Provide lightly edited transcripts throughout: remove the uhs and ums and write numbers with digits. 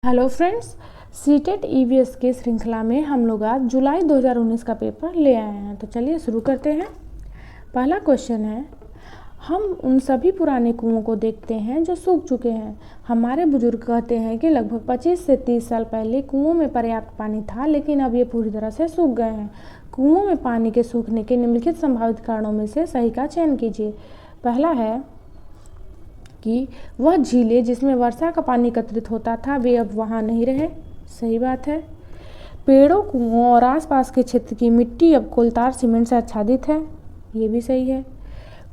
Hello friends, CTET EVS की श्रृंखला में हम लोग आज जुलाई 2019 का पेपर ले आए हैं। तो चलिए शुरू करते हैं। पहला क्वेश्चन है, हम उन सभी पुराने कुओं को देखते हैं जो सूख चुके हैं। हमारे बुजुर्ग कहते हैं कि लगभग 25 से 30 साल पहले कुओं में पर्याप्त पानी था, लेकिन अब ये पूरी तरह से सूख गए हैं। कुओं में पानी के सूखने के निम्नलिखित संभावित कारणों में से सही का चयन कीजिए। पहला है कि वह झीलें जिसमें वर्षा का पानी एकत्रित होता था वे अब वहाँ नहीं रहे। सही बात है। पेड़ों, कुओं और आसपास के क्षेत्र की मिट्टी अब कोलतार सीमेंट से आच्छादित है। ये भी सही है।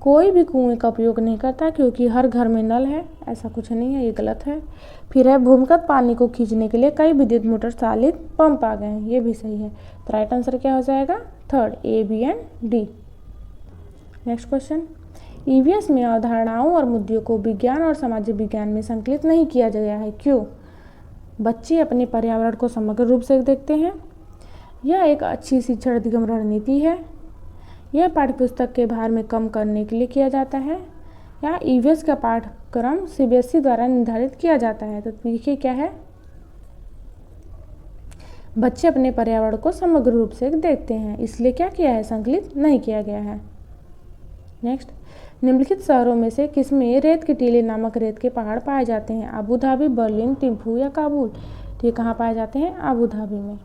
कोई भी कुएं का उपयोग नहीं करता क्योंकि हर घर में नल है। ऐसा कुछ नहीं है, ये गलत है। फिर है, भूमिगत पानी को खींचने के लिए कई विद्युत मोटर चालित पंप आ गए हैं। ये भी सही है। तो राइट आंसर क्या हो जाएगा? Third, A, B and D. Next question, EVS में अवधारणाओं और मुद्दों को विज्ञान और सामाजिक विज्ञान में संकलित नहीं किया गया है। क्यों? बच्चे अपने पर्यावरण को समग्र रूप से देखते हैं। यह एक अच्छी शिक्षण अधिगम रणनीति है। यह पाठ्यपुस्तक के भार में कम करने के लिए किया जाता है। या ईवीएस का पाठ्यक्रम सीबीएसई द्वारा निर्धारित किया जाता है। तो देखिए क्या है, बच्चे अपने पर्यावरण को समग्र रूप से देखते हैं, इसलिए क्या किया है? संकलित नहीं किया गया है। नेक्स्ट, निम्नलिखित शहरों में से किसमें रेत के टीले नामक रेत के पहाड़ पाए जाते हैं? अबू धाबी, बर्लिन, थिम्पू या काबुल? तो ये कहाँ पाए जाते हैं? अबू धाबी में।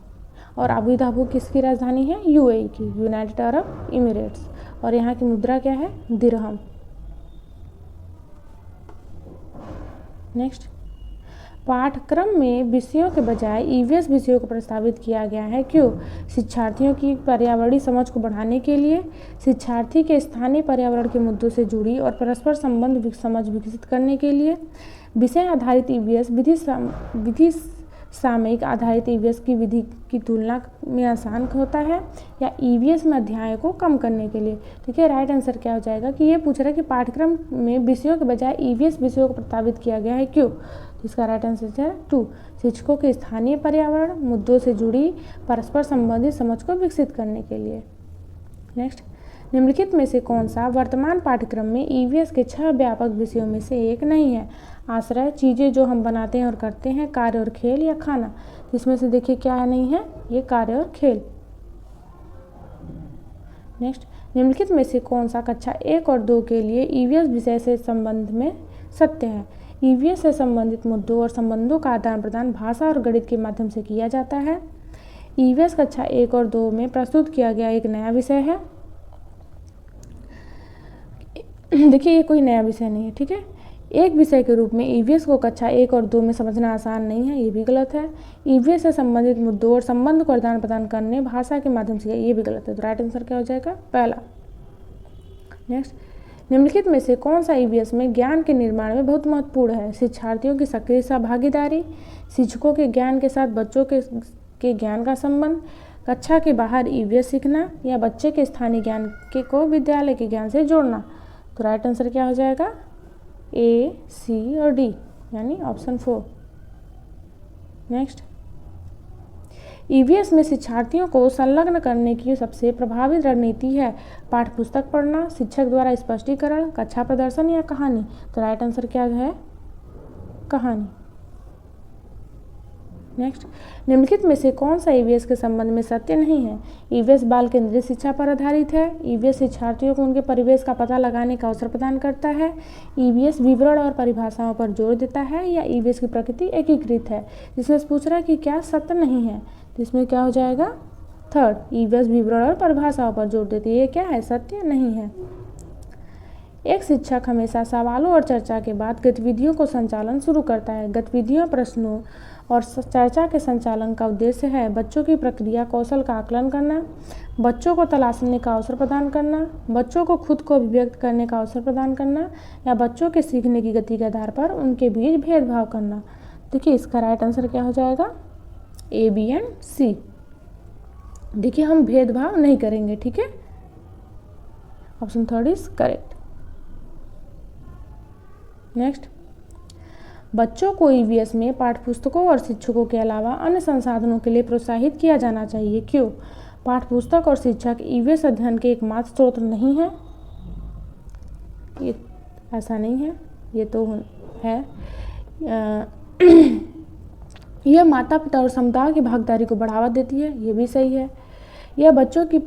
और अबू धाबी किसकी राजधानी है? यूएई की, यूनाइटेड अरब इमिरेट्स। और यहाँ की मुद्रा क्या है? दिरहम। नेक्स्ट, पाठ्यक्रम में विषयों के बजाय ईवीएस विषयों को प्रस्तावित किया गया है। क्यों? शिक्षार्थियों की पर्यावरणीय समझ को बढ़ाने के लिए, शिक्षार्थी के स्थानीय पर्यावरण के मुद्दों से जुड़ी और परस्पर संबंध समझ विकसित करने के लिए। विषय आधारित ईवीएस विधि सामयिक आधारित ईवीएस की विधि की तुलना में आसान होता है। या ईवीएस में अध्यायों को कम करने के लिए। देखिए राइट आंसर क्या हो जाएगा कि ये पूछ रहा है कि पाठ्यक्रम में विषयों के बजाय ईवीएस विषयों को प्रस्तावित किया गया है। क्यों? तो इसका राइट आंसर है 2, शिक्षकों के स्थानीय पर्यावरण मुद्दों से जुड़ी परस्पर संबंधित समझ को विकसित करने के लिए। नेक्स्ट, निम्नलिखित में से कौन सा वर्तमान पाठ्यक्रम में ईवीएस के 6 व्यापक विषयों में से एक नहीं है? आश्रय, चीज़ें जो हम बनाते हैं और करते हैं, कार्य और खेल, या खाना? इसमें से देखिए क्या है नहीं है? ये कार्य और खेल। नेक्स्ट, निम्नलिखित में से कौन सा कक्षा 1 और 2 के लिए ईवीएस विषय से संबंध में सत्य है? ईवीएस से संबंधित मुद्दों और संबंधों का आदान प्रदान भाषा और गणित के माध्यम से किया जाता है। ईवीएस कक्षा 1 और 2 में प्रस्तुत किया गया एक नया विषय है। देखिए ये कोई नया विषय नहीं है, ठीक है। एक विषय के रूप में ईवीएस को कक्षा 1 और 2 में समझना आसान नहीं है, ये भी गलत है। ईवीएस से संबंधित मुद्दों और संबंध को आदान प्रदान करने भाषा के माध्यम से, ये भी गलत है। तो राइट आंसर क्या हो जाएगा? पहला। नेक्स्ट, निम्नलिखित में से कौन सा ईवीएस में ज्ञान के निर्माण में बहुत महत्वपूर्ण है? शिक्षार्थियों की सक्रिय सहभागीदारी, शिक्षकों के ज्ञान के साथ बच्चों के ज्ञान का संबंध, कक्षा के बाहर ईवीएस सीखना, या बच्चे के स्थानीय ज्ञान को विद्यालय के ज्ञान से जोड़ना? तो राइट आंसर क्या हो जाएगा? ए, सी और डी, यानी ऑप्शन 4। नेक्स्ट, ईवीएस में शिक्षार्थियों को संलग्न करने की सबसे प्रभावी रणनीति है? पाठ्यपुस्तक पढ़ना, शिक्षक द्वारा स्पष्टीकरण, कक्षा प्रदर्शन, या कहानी? तो राइट आंसर क्या है? कहानी। नेक्स्ट, निम्नलिखित में से कौन सा ईवीएस के संबंध में सत्य नहीं है? ईवीएस बाल केंद्रित शिक्षा पर आधारित है। ईवीएस शिक्षार्थियों को उनके परिवेश का पता लगाने का अवसर प्रदान करता है। ईवीएस विवरण और परिभाषाओं पर जोर देता है। या ईवीएस की प्रकृति एकीकृत है? जिसमें पूछ रहा है कि क्या सत्य नहीं है, तो इसमें क्या हो जाएगा? थर्ड, ईवीएस विवरण और परिभाषाओं पर जोर देती है। ये क्या है? सत्य नहीं है। एक शिक्षक हमेशा सवालों और चर्चा के बाद गतिविधियों को संचालन शुरू करता है। गतिविधियों, प्रश्नों और चर्चा के संचालन का उद्देश्य है बच्चों की प्रक्रिया कौशल का आकलन करना, बच्चों को तलाशने का अवसर प्रदान करना, बच्चों को खुद को अभिव्यक्त करने का अवसर प्रदान करना, या बच्चों के सीखने की गति के आधार पर उनके बीच भेदभाव करना। देखिए इसका राइट आंसर क्या हो जाएगा? ए, बी एंड सी। देखिए हम भेदभाव नहीं करेंगे, ठीक है। Option 3 is correct. नेक्स्ट, बच्चों को ईवीएस में पाठ्यपुस्तकों और शिक्षकों के अलावा अन्य संसाधनों के लिए प्रोत्साहित किया जाना चाहिए। क्यों? पाठ्यपुस्तक और शिक्षक ईवीएस अध्ययन के एकमात्र स्रोत नहीं है। ये ऐसा नहीं है, ये तो है। यह माता पिता और समुदाय की भागीदारी को बढ़ावा देती है, ये भी सही है। यह बच्चों की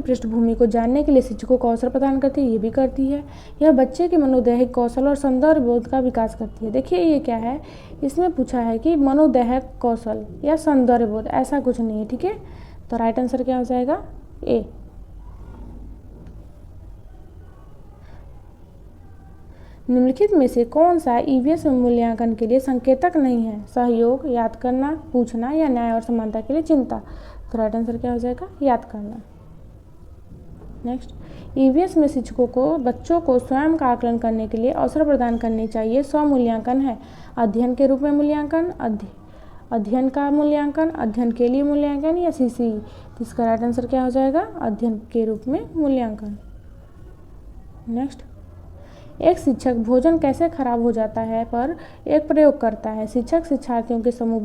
पृष्ठभूमि को जानने के लिए शिक्षकों को अवसर प्रदान करती है, ये भी करती है। यह बच्चे के मनोदैहिक कौशल और सौंदर्य बोध का विकास करती है। देखिए ये क्या है, इसमें पूछा है कि मनोदैहिक कौशल या सौंदर्य बोध, ऐसा कुछ नहीं है, ठीक है। तो राइट आंसर क्या हो जाएगा, ए। निम्नलिखित में से कौन सा ईवीएस में मूल्यांकन के लिए संकेतक नहीं है? सहयोग, याद करना, पूछना या न्याय और समानता के लिए चिंता। तो राइट आंसर क्या हो जाएगा, याद करना। नेक्स्ट, ईवीएस में शिक्षकों को बच्चों को स्वयं का आकलन करने के लिए अवसर प्रदान करने चाहिए। स्व मूल्यांकन है, अध्ययन के रूप में मूल्यांकन, अध्ययन का मूल्यांकन, अध्ययन के लिए मूल्यांकन या सीसी। तो इसका राइट आंसर क्या हो जाएगा, अध्ययन के रूप में मूल्यांकन। नेक्स्ट, एक शिक्षक भोजन कैसे खराब हो जाता है पर एक प्रयोग करता है। शिक्षक शिक्षार्थियों के समूह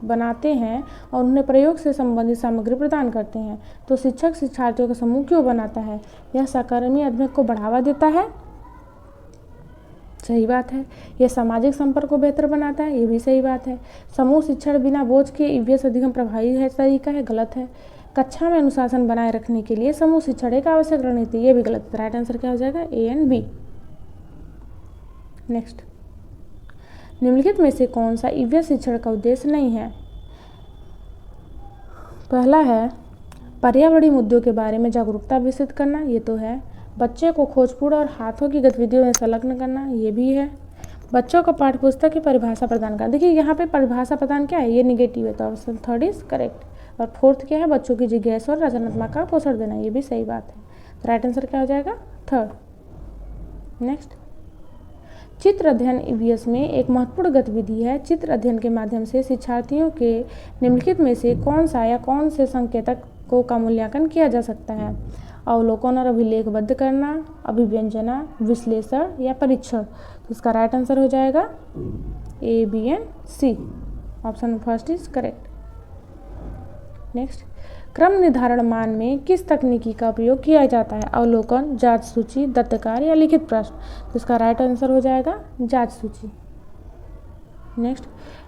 बनाते हैं और उन्हें प्रयोग से संबंधित सामग्री प्रदान करते हैं। तो शिक्षक शिक्षार्थियों का समूह क्यों बनाता है? यह सहकर्मी अध्ययन को बढ़ावा देता है, सही बात है। यह सामाजिक संपर्क को बेहतर बनाता है, ये भी सही बात है। समूह शिक्षण बिना बोझ के ईवीएस अधिगम प्रभावी है तरीका है, गलत है। कक्षा में अनुशासन बनाए रखने के लिए समूह शिक्षण एक आवश्यक रणनीति, ये भी गलत है। राइट आंसर क्या हो जाएगा, ए एंड बी। नेक्स्ट, निम्नलिखित में से कौन सा ईवीएस शिक्षण का उद्देश्य नहीं है? पहला है पर्यावरणीय मुद्दों के बारे में जागरूकता विकसित करना, ये तो है। बच्चे को खोजपूर्ण और हाथों की गतिविधियों में संलग्न करना, ये भी है। बच्चों को पाठ्यपुस्तक की परिभाषा प्रदान करना, देखिए यहाँ पे परिभाषा प्रदान क्या है, ये निगेटिव है, तो ऑप्शन थर्ड इज करेक्ट। और फोर्थ क्या है, बच्चों की जिज्ञासा और रचनात्मकता का पोषण देना, ये भी सही बात है। तो राइट आंसर क्या हो जाएगा, थर्ड। नेक्स्ट, चित्र अध्ययन ईवीएस में एक महत्वपूर्ण गतिविधि है। चित्र अध्ययन के माध्यम से शिक्षार्थियों के निम्नलिखित में से कौन सा या कौन से संकेतकों का मूल्यांकन किया जा सकता है? अवलोकन और अभिलेखबद्ध करना, अभिव्यंजना, विश्लेषण या परीक्षण। तो इसका राइट आंसर हो जाएगा A, B and C. Option first is correct. Next, क्रम निर्धारण मान में किस तकनीकी का उपयोग किया जाता है? अवलोकन, जांच सूची, दत्तकार या लिखित प्रश्न। तो इसका राइट आंसर हो जाएगा जांच सूची। नेक्स्ट,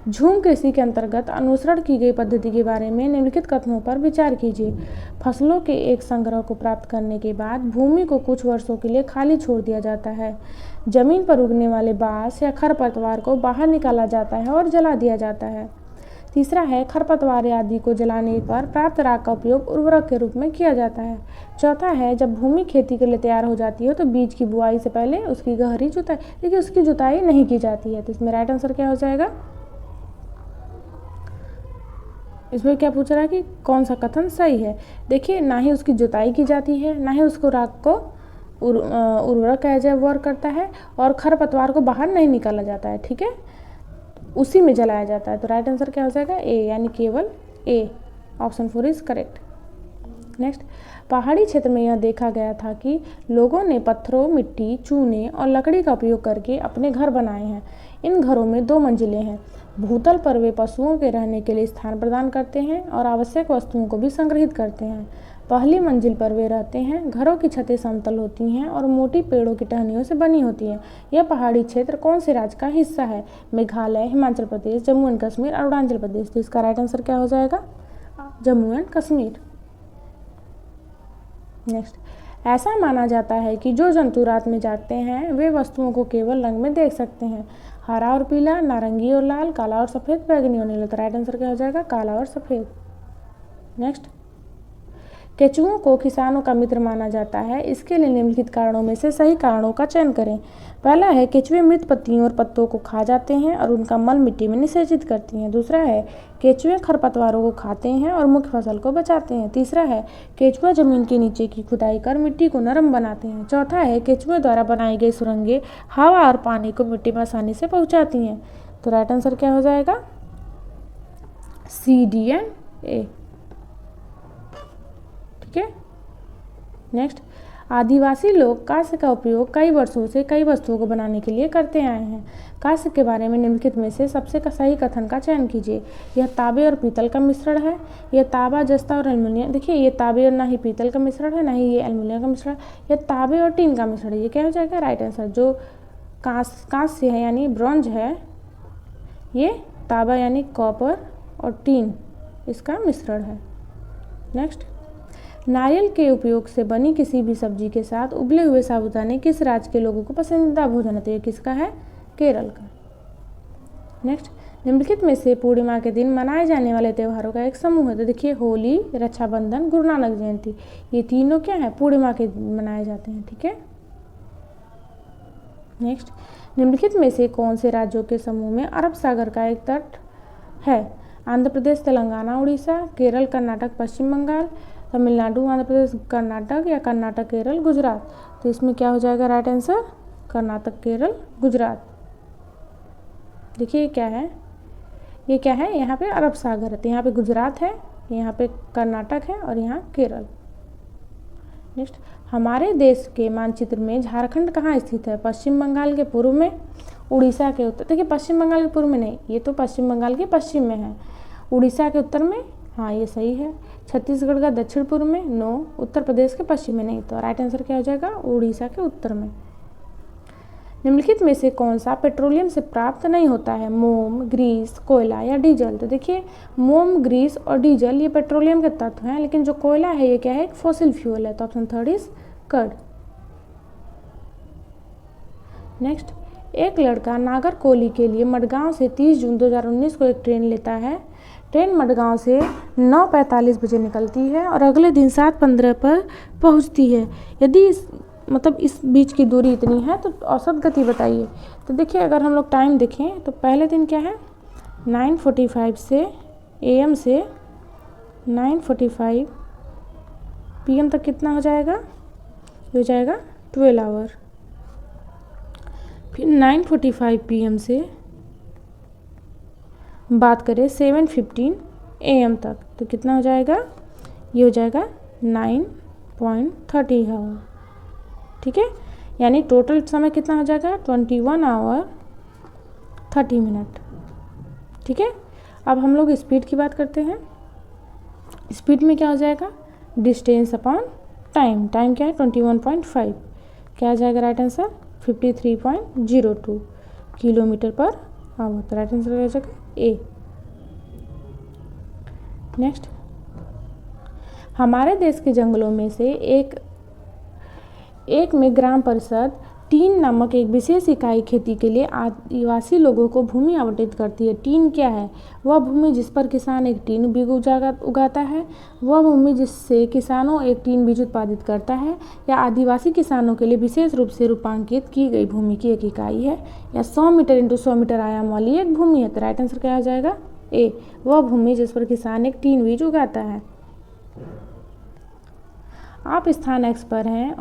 झूम कृषि के अंतर्गत अनुसरण की गई पद्धति के बारे में निम्नलिखित कथनों पर विचार कीजिए। फसलों के एक संग्रह को प्राप्त करने के बाद भूमि को कुछ वर्षों के लिए खाली छोड़ दिया जाता है। जमीन पर उगने वाले बांस या खरपतवार को बाहर निकाला जाता है और जला दिया जाता है। तीसरा है खरपतवार आदि को जलाने पर प्राप्त राख का उपयोग उर्वरक के रूप में किया जाता है। चौथा है जब भूमि खेती के लिए तैयार हो जाती है तो बीज की बुआई से पहले उसकी गहरी जुताई, देखिए उसकी जुताई नहीं की जाती है। तो इसमें राइट आंसर क्या हो जाएगा, इसमें क्या पूछ रहा है कि कौन सा कथन सही है? देखिए ना ही उसकी जुताई की जाती है, ना ही उसको राख को उर्वरक एज ए वर्क करता है, और खरपतवार को बाहर नहीं निकाला जाता है, ठीक है, उसी में जलाया जाता है। तो राइट आंसर क्या हो जाएगा, ए, यानी केवल A. Option 4 is correct. Next, पहाड़ी क्षेत्र में यह देखा गया था कि लोगों ने पत्थरों, मिट्टी, चूने और लकड़ी का उपयोग करके अपने घर बनाए हैं। इन घरों में 2 मंजिलें हैं। भूतल पर वे पशुओं के रहने के लिए स्थान प्रदान करते हैं और आवश्यक वस्तुओं को भी संग्रहित करते हैं। पहली मंजिल पर वे रहते हैं। घरों की छतें समतल होती हैं और मोटी पेड़ों की टहनियों से बनी होती हैं। यह पहाड़ी क्षेत्र कौन से राज्य का हिस्सा है? मेघालय, हिमाचल प्रदेश, जम्मू एंड कश्मीर, अरुणाचल प्रदेश। तो इसका राइट आंसर क्या हो जाएगा, जम्मू एंड कश्मीर। नेक्स्ट, ऐसा माना जाता है कि जो जंतु रात में जागते हैं वे वस्तुओं को केवल रंग में देख सकते हैं। हरा और पीला, नारंगी और लाल, काला और सफ़ेद, बैगनी और नीला। तो राइट आंसर क्या हो जाएगा, काला और सफ़ेद। नेक्स्ट, केचुओं को किसानों का मित्र माना जाता है। इसके लिए निम्नलिखित कारणों में से सही कारणों का चयन करें। पहला है केचुए मृत पत्तियों और पत्तों को खा जाते हैं और उनका मल मिट्टी में निषेचित करती हैं। दूसरा है केचुए खरपतवारों को खाते हैं और मुख्य फसल को बचाते हैं। तीसरा है केचुआ जमीन के नीचे की खुदाई कर मिट्टी को नरम बनाते हैं। चौथा है केचुए द्वारा बनाई गई सुरंगें हवा और पानी को मिट्टी में आसानी से पहुँचाती हैं। तो राइट आंसर क्या हो जाएगा, सी, डी एंड ए, ठीक है। नेक्स्ट, आदिवासी लोग कांस्य का उपयोग कई वर्षों से कई वस्तुओं को बनाने के लिए करते आए हैं। कांस्य के बारे में निम्नलिखित में से सबसे सही कथन का चयन कीजिए। यह तांबे और पीतल का मिश्रण है। यह तांबा, जस्ता और एल्युमिनियम, देखिए ये तांबे और ना ही पीतल का मिश्रण है, ना ही ये एल्युमिनियम का मिश्रण। यह तांबे और टीन का मिश्रण है। ये क्या हो जाएगा, राइट आंसर। जो कांस्य है यानी ब्रॉन्ज है, ये तांबा यानी कॉपर और टीन इसका मिश्रण है। नेक्स्ट, नारियल के उपयोग से बनी किसी भी सब्जी के साथ उबले हुए साबूदाने किस राज्य के लोगों को पसंदीदा भोजन है? तो ये किसका है? केरल का। नेक्स्ट, निम्नलिखित में से पूर्णिमा के दिन मनाए जाने वाले त्योहारों का एक समूह है। तो देखिए होली, रक्षाबंधन, गुरु नानक जयंती, ये तीनों क्या है? पूर्णिमा के दिन मनाए जाते हैं। ठीक है। नेक्स्ट, निम्नलिखित में से कौन से राज्यों के समूह में अरब सागर का एक तट है? आंध्र प्रदेश, तेलंगाना, उड़ीसा, केरल, कर्नाटक, पश्चिम बंगाल, तमिलनाडु, आंध्र प्रदेश, कर्नाटक, या कर्नाटक, केरल, गुजरात। तो इसमें क्या हो जाएगा राइट आंसर? कर्नाटक, केरल, गुजरात। देखिए ये क्या है? ये क्या है? यहाँ पे अरब सागर है, तो यहाँ पे गुजरात है, यहाँ पे कर्नाटक है और यहाँ केरल। नेक्स्ट, हमारे देश के मानचित्र में झारखंड कहाँ स्थित है? पश्चिम बंगाल के पूर्व में, उड़ीसा के उत्तर, देखिए पश्चिम बंगाल के पूर्व में नहीं, ये तो पश्चिम बंगाल के पश्चिम में है। उड़ीसा के उत्तर में, हाँ ये सही है। छत्तीसगढ़ का दक्षिण पूर्व में, नो। उत्तर प्रदेश के पश्चिम में नहीं, तो राइट आंसर क्या हो जाएगा? उड़ीसा के उत्तर में। निम्नलिखित में से कौन सा पेट्रोलियम से प्राप्त नहीं होता है? मोम, ग्रीस, कोयला या डीजल। तो देखिए मोम, ग्रीस और डीजल ये पेट्रोलियम के तत्व हैं, लेकिन जो कोयला है ये क्या है? एक फॉसिल फ्यूल है। तो option third is curd. Next, एक लड़का नागरकोइली के लिए मडगांव से 30 जून 2019 को एक ट्रेन लेता है। ट्रेन मडगांव से 9:45 बजे निकलती है और अगले दिन 7:15 पर पहुंचती है। यदि इस बीच की दूरी इतनी है तो औसत गति बताइए। तो देखिए अगर हम लोग टाइम देखें तो पहले दिन क्या है? 9:45 से AM से 9:45 PM तक कितना हो जाएगा? हो जाएगा 12 आवर। फिर 9:45 PM से बात करें 7:15 AM तक, तो कितना हो जाएगा? ये हो जाएगा 9.30 आवर। ठीक है, यानी टोटल समय कितना हो जाएगा? 21 आवर 30 मिनट। ठीक है, अब हम लोग स्पीड की बात करते हैं। स्पीड में क्या हो जाएगा? Distance upon time. टाइम क्या है? 21.5। क्या आ जाएगा right answer? 53.02 kilometre per hour. तो राइट आंसर हो जाएगा ए। नेक्स्ट, हमारे देश के जंगलों में से एक में ग्राम परिषद टीन नामक एक विशेष इकाई खेती के लिए आदिवासी लोगों को भूमि आवंटित करती है। टीन क्या है? वह भूमि जिस पर किसान एक टीन बीज उगाता है, वह भूमि जिससे किसानों एक टीन बीज उत्पादित करता है, या आदिवासी किसानों के लिए विशेष रूप से रूपांकित की गई भूमि की एक इकाई है, या 100 मीटर × 100 मीटर आयाम वाली एक भूमि है। तो राइट आंसर क्या हो जाएगा? ए, वह भूमि जिस पर किसान एक टीन बीज उगाता है। आप स्थान X पर हैं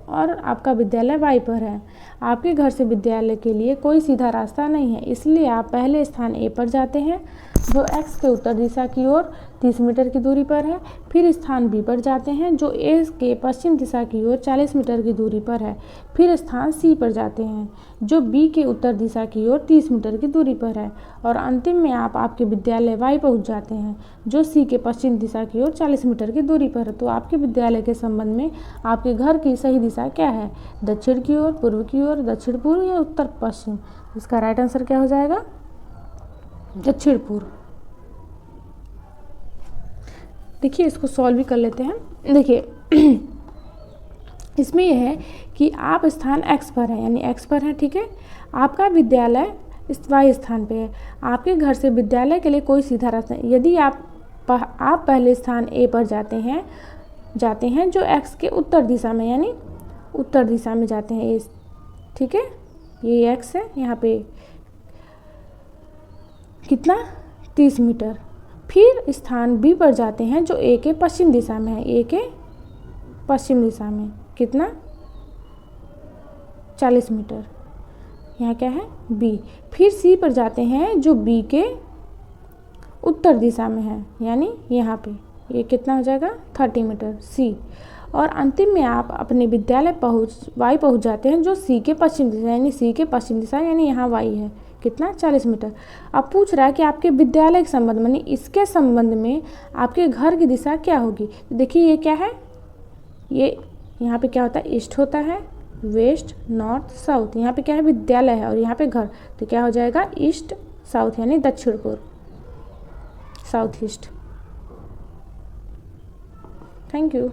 और आपका विद्यालय Y पर है। आपके घर से विद्यालय के लिए कोई सीधा रास्ता नहीं है, इसलिए आप पहले स्थान A पर जाते हैं जो X के उत्तर दिशा की ओर 30 मीटर की दूरी पर है। फिर स्थान B पर जाते हैं जो A के पश्चिम दिशा की ओर 40 मीटर की दूरी पर है। फिर स्थान C पर जाते हैं जो B के उत्तर दिशा की ओर 30 मीटर की दूरी पर है। और अंतिम में आप आपके विद्यालय Y पहुंच जाते हैं जो C के पश्चिम दिशा की ओर 40 मीटर की दूरी पर है। तो आपके विद्यालय के संबंध में आपके घर की सही दिशा क्या है? दक्षिण की ओर, पूर्व की ओर, दक्षिण पूर्व या उत्तर पश्चिम? इसका राइट आंसर क्या हो जाएगा? दक्षिण पूर्व। देखिए इसको सॉल्व भी कर लेते हैं। देखिए इसमें यह है कि आप स्थान X पर हैं, यानी X पर है। ठीक है, आपका विद्यालय इस Y स्थान पे है। आपके घर से विद्यालय के लिए कोई सीधा रास्ता नहीं। यदि आप पहले स्थान A पर जाते हैं जो X के उत्तर दिशा में, यानी उत्तर दिशा में जाते हैं A। ठीक है, ये X है, यहाँ पे कितना? 30 मीटर। फिर स्थान B पर जाते हैं जो A के पश्चिम दिशा में है। A के पश्चिम दिशा में कितना? 40 मीटर। यहाँ क्या है? B। फिर C पर जाते हैं जो B के उत्तर दिशा में है, यानी यहाँ पे ये कितना हो जाएगा? 30 मीटर C। और अंतिम में आप अपने विद्यालय Y पहुँच जाते हैं जो C के पश्चिम दिशा, यानी C के पश्चिम दिशा, यानी यहाँ Y है, कितना? 40 मीटर। अब पूछ रहा है कि आपके विद्यालय के संबंध में, इसके संबंध में आपके घर की दिशा क्या होगी? देखिए ये क्या है? ये यहाँ पे क्या होता है? ईस्ट होता है, वेस्ट, नॉर्थ, साउथ। यहाँ पे क्या है? विद्यालय है और यहाँ पे घर, तो क्या हो जाएगा? ईस्ट साउथ यानी दक्षिण पूर्व, साउथ ईस्ट। Thank you.